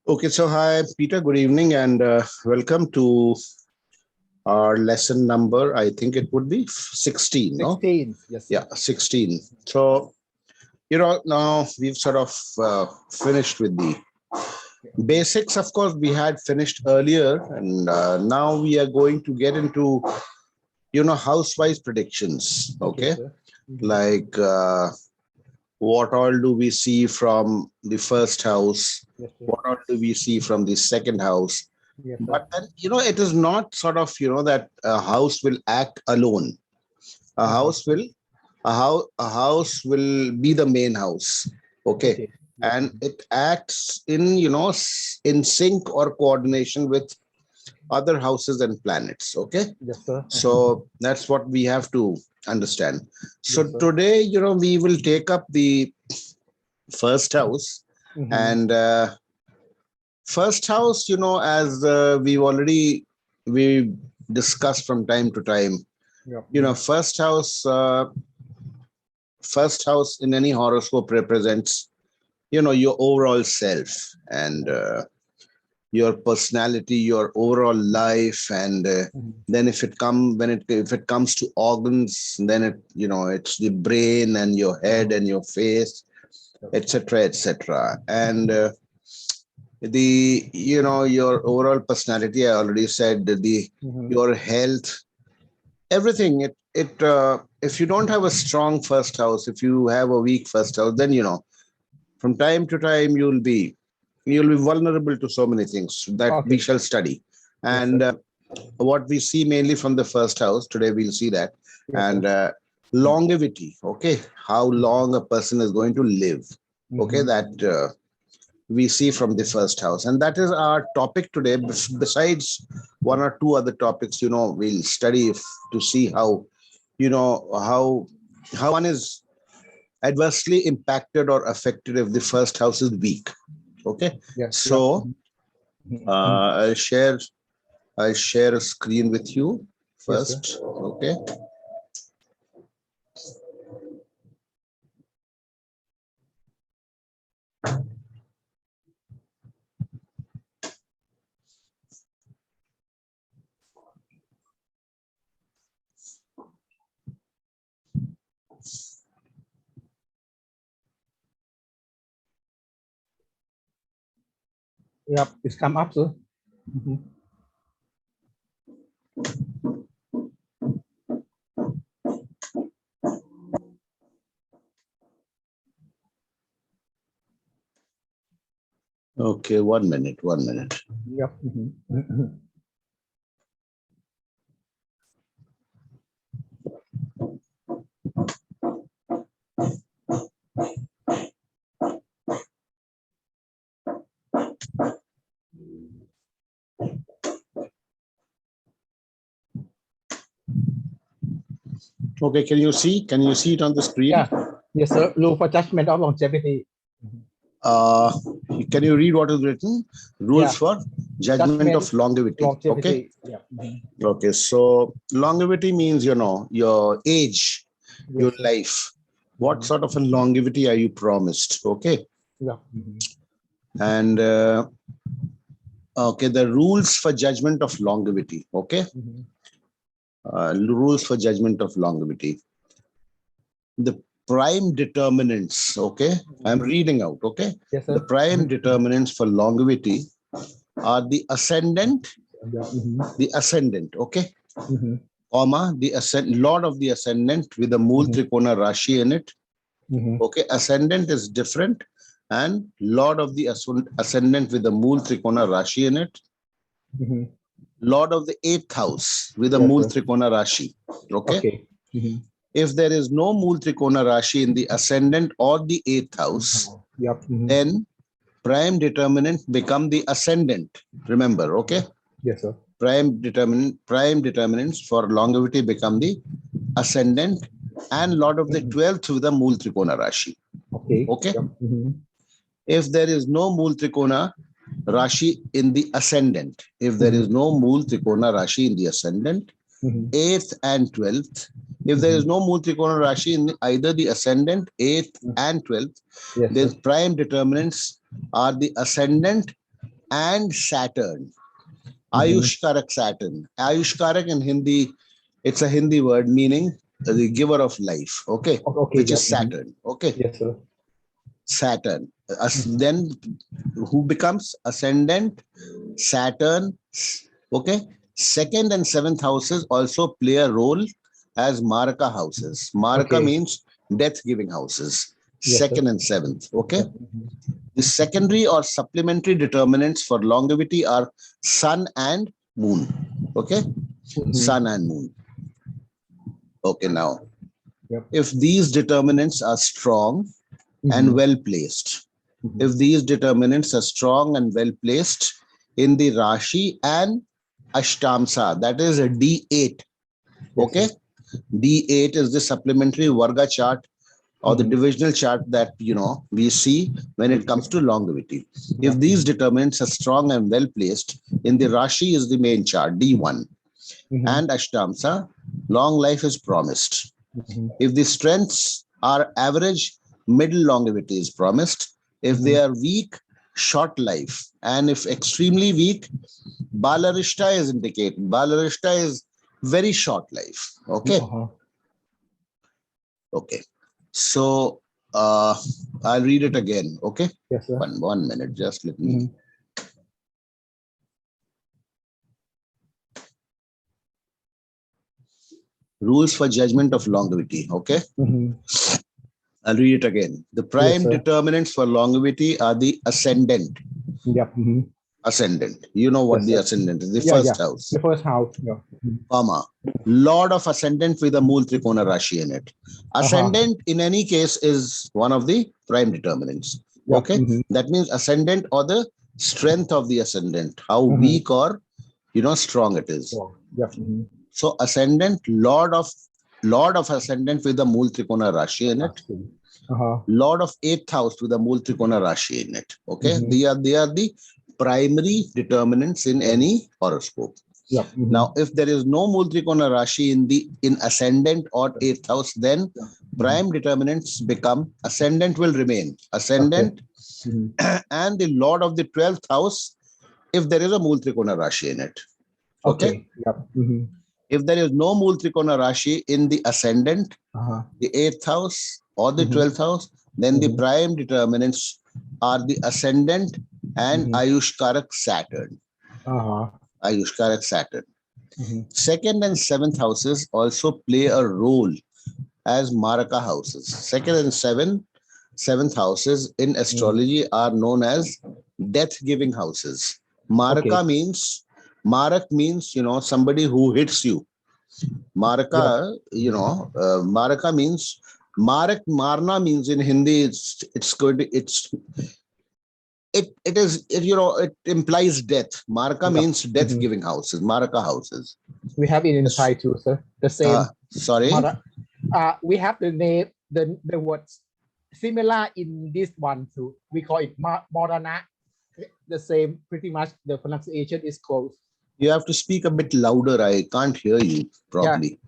Okay, so hi, Peter. Good evening and welcome to our lesson number. I think it would be 16, no? 16, yes. Yeah, 16. So, now we've sort of finished with the basics. Of course, we had finished earlier, and now we are going to get into, house-wise predictions, okay? Like what all do we see from the first house? Yes, What all do we see from the second house? yes, But then, it is not sort of, that a house will act alone. A house will, a house will be the main house. Okay. And it acts in, in sync or coordination with other houses and planets. Okay. Yes, sir. So that's what we have to understand. So Yes, sir. today, we will take up the first house. And first house, as we discussed from time to time, Yeah. first house in any horoscope represents, your overall self and your personality, your overall life. And then if it comes to organs, then it's the brain and your head and your face, etc., etc. And your overall personality, I already said, your health, everything. If you don't have a strong first house, if you have a weak first house, then from time to time you'll be vulnerable to so many things that we shall study. And what we see mainly from the first house today, we'll see that. And longevity, okay, how long a person is going to live, okay, that we see from the first house. And that is our topic today. Besides one or two other topics, we'll study to see how, how one is adversely impacted or affected if the first house is weak. Okay. So I'll share a screen with you first. Okay. Yep, it's come up, sir. Okay, 1 minute. Yep. Okay, can you see it on the screen? Yeah. Yes, sir. Rule for judgment of longevity. Can you read what is written? Rules for judgment of longevity. Okay. Yeah. Okay, so longevity means, your age, your life. What sort of a longevity are you promised? Okay. Yeah. And okay, the rules for judgment of longevity. Okay. Rules for judgment of longevity. The prime determinants. Okay. I'm reading out. Okay. Yes, sir. The prime determinants for longevity are the ascendant, okay, comma, the lord of the ascendant with the Mool Trikona Rashi in it. Okay, ascendant is different, and lord of the ascendant with the Mool Trikona Rashi in it. Lord of the 8th house with the Mool Trikona Rashi. Okay. If there is no Mool Trikona Rashi in the ascendant or the 8th house, then prime determinant become the ascendant. Remember, okay? Yes, sir. Prime determinants for longevity become the ascendant and lord of the 12th with the Mool Trikona Rashi. Okay. If there is no Mool Trikona Rashi in the ascendant, if there is no Mool Trikona Rashi in the ascendant, 8th and 12th, if there is no Mool Trikona Rashi in either the ascendant, 8th and 12th, then prime determinants are the ascendant and Saturn. Ayushkarak Saturn. Ayushkarak in Hindi, it's a Hindi word meaning the giver of life. Okay. Okay. Which Yeah. is Saturn. Okay. Yes, sir. Saturn. Then who becomes Ascendant? Saturn. Okay. Second and seventh houses also play a role as Maraka houses. Maraka Okay. means death giving houses. Yes, sir. Second and seventh. Okay. Yeah. The secondary or supplementary determinants for longevity are sun and moon. Okay. Sun and moon. Okay. Now, Yep. if these determinants are strong and well placed, if these determinants are strong and well placed in the Rashi and Ashtamsa, that is a D8. Okay. D8 is the supplementary Varga chart or the divisional chart that we see when it comes to longevity. If these determinants are strong and well placed in the Rashi is the main chart, D1 and Ashtamsa, long life is promised. If the strengths are average, middle longevity is promised. If they are weak, short life. And if extremely weak, Balarishta is indicated. Balarishta is very short life. Okay. Okay. So I'll read it again. Okay. Yes, sir. One minute. Just let me. Rules for judgment of longevity. Okay. I'll read it again. The prime determinants for longevity are the ascendant. Yep. Ascendant. You know what the ascendant is, the first house. The first house. Yeah. Comma. Lord of ascendant with a Mool Trikona Rashi in it. Ascendant in any case is one of the prime determinants. Okay. That means ascendant or the strength of the ascendant, how weak or strong it is. Yep. So ascendant, Lord of ascendant with a Mool Trikona Rashi in it. Lord of eighth house with a Mool Trikona Rashi in it. Okay. They are the primary determinants in any horoscope. Yep. Now, if there is no Mool Trikona Rashi in ascendant or eighth house, then prime determinants become ascendant will remain. Ascendant and the Lord of the 12th house if there is a Mool Trikona Rashi in it. Okay. Yep. If there is no Mool Trikona Rashi in the ascendant, the 8th house or the 12th house, then the prime determinants are the ascendant and Ayushkarak Saturn. Ayushkarak Saturn. Second and seventh houses also play a role as Maraka houses. Second and seventh houses in astrology are known as death-giving houses. Maraka means somebody who hits you. Maraka, Maraka means Marna means in Hindi it implies death. Maraka means death-giving houses. Maraka houses. We have it in Thai too, sir. The same. Sorry. We have the name, the words similar in this one too. We call it Morana. The same, pretty much. The pronunciation is close. You have to speak a bit louder. I can't hear you properly.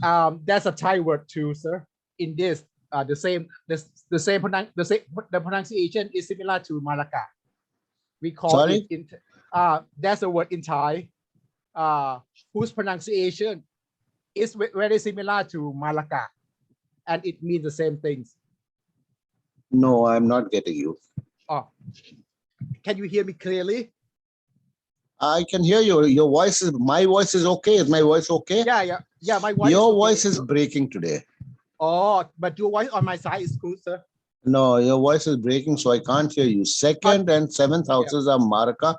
Yeah. That's a Thai word too, sir. In this, the pronunciation is similar to Malacca. We call it in. That's a word in Thai, whose pronunciation is very similar to Malacca, and it means the same things. No, I'm not getting you. Oh, can you hear me clearly? I can hear you. Your voice is. My voice is okay. Is my voice okay? Yeah. My voice. Your voice is breaking today. Oh, but your voice on my side is good, sir. No, your voice is breaking, so I can't hear you. Second and seventh houses are Maraka.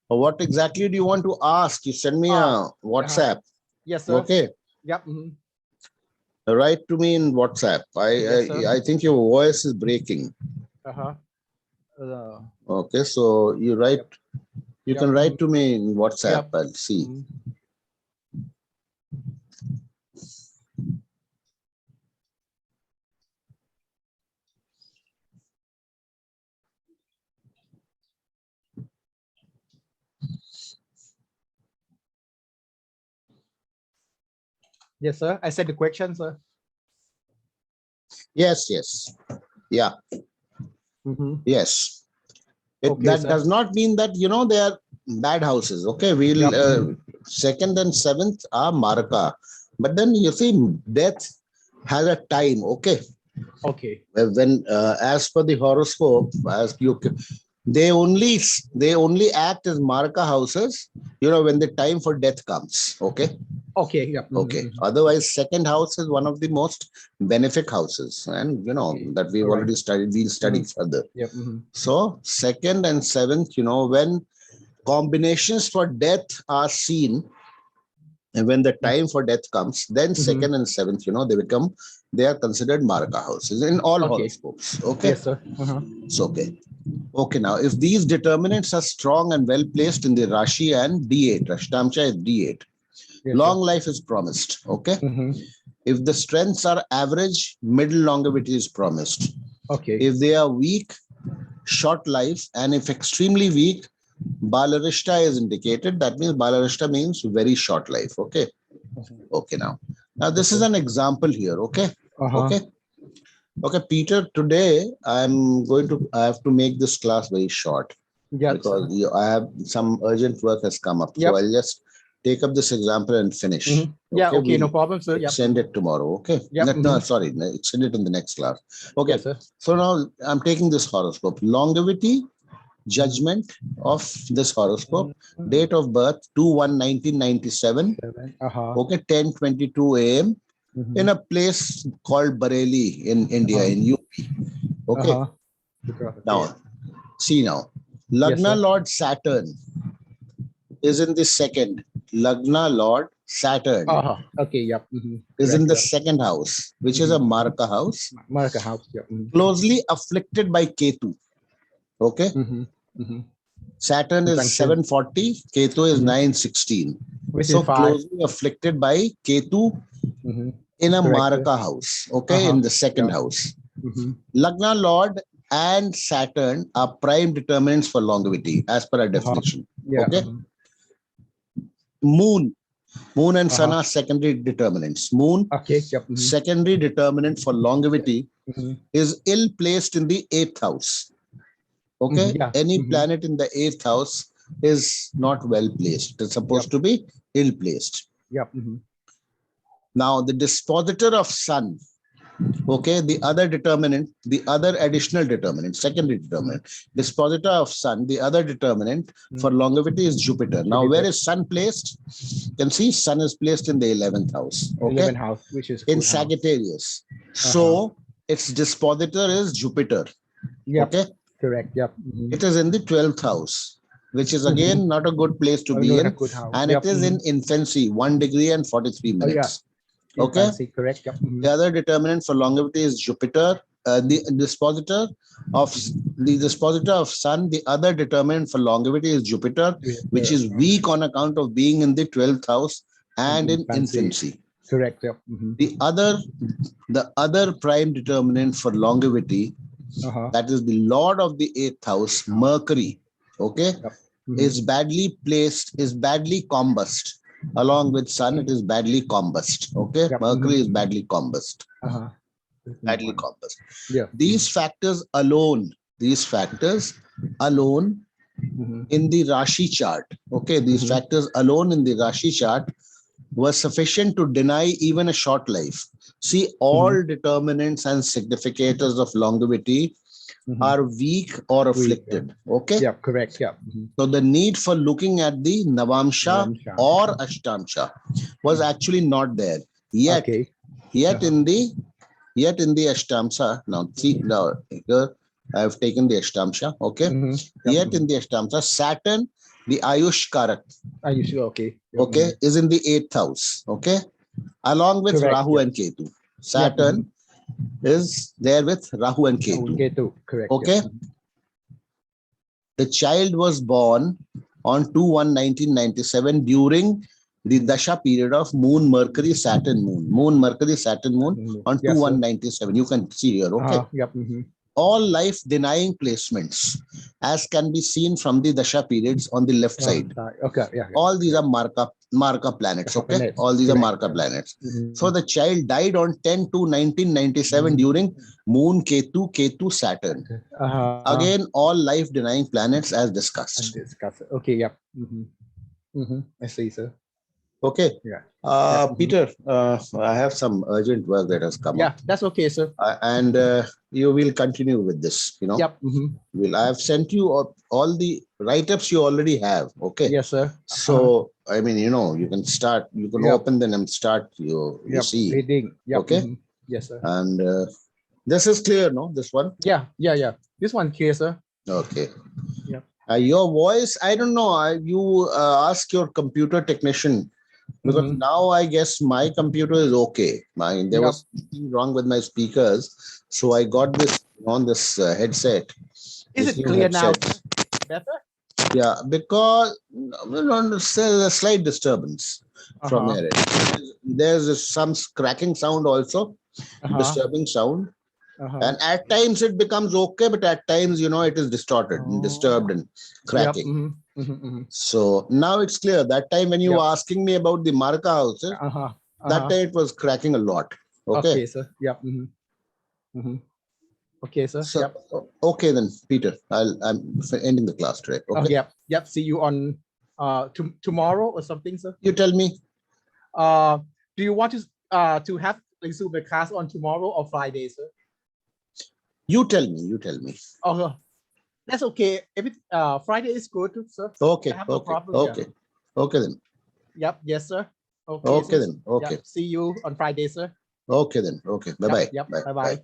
What exactly do you want to ask? You send me a WhatsApp. Yes, sir. Okay. Yep. Write to me in WhatsApp. I think your voice is breaking. Okay, so you write. You can write to me in WhatsApp. I'll see. Yes, sir. I said the question, sir. Yes. Yeah. Yes. That does not mean that, they are bad houses. Okay. Second and seventh are Maraka. But then you see, death has a time. Okay. Okay. When, as per the horoscope, they only act as Maraka houses, when the time for death comes. Okay. Okay. Yep. Okay. Otherwise, second house is one of the most benefic houses, and that we've already studied. We'll study further. Yep. So second and seventh, when combinations for death are seen, and when the time for death comes, then second and seventh, they are considered Maraka houses in all horoscopes. Okay. Yes, sir. It's okay. Okay, now if these determinants are strong and well placed in the Rashi and D8, Ashtamsha is D8, long life is promised. Okay. If the strengths are average, middle longevity is promised. Okay. If they are weak, short life, and if extremely weak, Balarishta is indicated. That means Balarishta means very short life. Okay. Okay. Now this is an example here. Okay. Okay. Okay, Peter. Today I have to make this class very short because I have some urgent work has come up. So I'll just take up this example and finish. Yeah. Okay. No problem, sir. Send it tomorrow. Okay. No, sorry. Send it in the next class. Okay. Yes, sir. So now I'm taking this horoscope. Longevity, judgment of this horoscope, date of birth 2/1/1997. Okay, 10:22 a.m. in a place called Bareilly in India, in UP. Okay. Now, see now, Lagna Lord Saturn is in the second. Lagna Lord Saturn okay, yep. is in the second house, which is a Maraka house. Maraka house, yep. Closely afflicted by Ketu. Okay. Saturn is 740, Ketu is 916. So closely afflicted by Ketu in a Maraka house. Okay, in the second house. Lagna Lord and Saturn are prime determinants for longevity as per our definition. Okay. Moon and Sun are secondary determinants. Moon, secondary determinant for longevity, is ill placed in the 8th house. Okay, any planet in the 8th house is not well placed. It's supposed to be ill placed. Now, the dispositor of Sun, okay, the other determinant, the other additional determinant, secondary determinant, dispositor of Sun, the other determinant for longevity is Jupiter. Now, where is Sun placed? You can see Sun is placed in the 11th house. Okay, 11th house, which is in Sagittarius. So, its dispositor is Jupiter. Okay. Correct. Yep. It is in the 12th house, which is again not a good place to be in. And it is in infancy, 1 degree and 43 minutes. Okay. Infancy, correct. Yep. The other determinant for longevity is Jupiter. The dispositor of Sun, the other determinant for longevity is Jupiter, which is weak on account of being in the 12th house and in infancy. Correct. Yep. The other prime determinant for longevity, that is the Lord of the 8th house, Mercury, okay, is badly placed, is badly combust. Along with Sun, it is badly combust. Okay, Mercury is badly combust. Badly combust. These factors alone in the Rashi chart, okay, these factors alone in the Rashi chart were sufficient to deny even a short life. See, all determinants and significators of longevity are weak or afflicted. Okay. Yeah, correct. Yeah. So the need for looking at the Navamsha or Ashtamsha was actually not there yet. Yet in the Ashtamsha. Now see, now here I have taken the Ashtamsha. Okay. Yet in the Ashtamsha, Saturn, the Ayush Karak. Ayush, okay. Okay, is in the 8th house. Okay, along with Rahu and Ketu. Saturn is there with Rahu and Ketu. Correct. Okay. The child was born on 2/1/1997 during the Dasha period of Moon, Mercury, Saturn, Moon. Moon, Mercury, Saturn, Moon on 2/1/97. You can see here. Okay. All life denying placements as can be seen from the dasha periods on the left side. Okay, yeah. All these are marka planets. Okay, all these are marka planets. So the child died on 10/2/1997 during Moon, Ketu, Saturn. Again, all life denying planets as discussed. Okay, yep. I see, sir. Okay. Yeah. Peter, I have some urgent work that has come up. Yeah, that's okay, sir. And you will continue with this, you know. Yep. I have sent you all the write-ups you already have. Okay. Yes, sir. So, I mean, you know, you can start, you can open them and start, you see. Reading. Yep. Okay. Yes, sir. And this is clear, no? This one? Yeah. This one clear, sir. Okay. Yep. Your voice, I don't know. You ask your computer technician, because now I guess my computer is okay. There was something wrong with my speakers, so I got this on this headset. Is it clear now? Better? Yeah, because there's a slight disturbance from here. There's some cracking sound also, disturbing sound. And at times it becomes okay, but at times, you know, it is distorted and disturbed and cracking. So now it's clear. That time when you were asking me about the marka houses, that time it was cracking a lot. Okay, sir. Yep. Okay, sir. So, okay then, Peter. I'm ending the class today. Okay. Yep. See you on tomorrow or something, sir. You tell me. Do you want to have resume the class on tomorrow or Friday, sir? You tell me. Oh, that's okay. Friday is good, sir. Okay. No problem, Okay then. Yep. Yes, sir. Okay then. Okay. Yep. See you on Friday, sir. Okay then. Okay. Bye-bye. Yep. Bye-bye.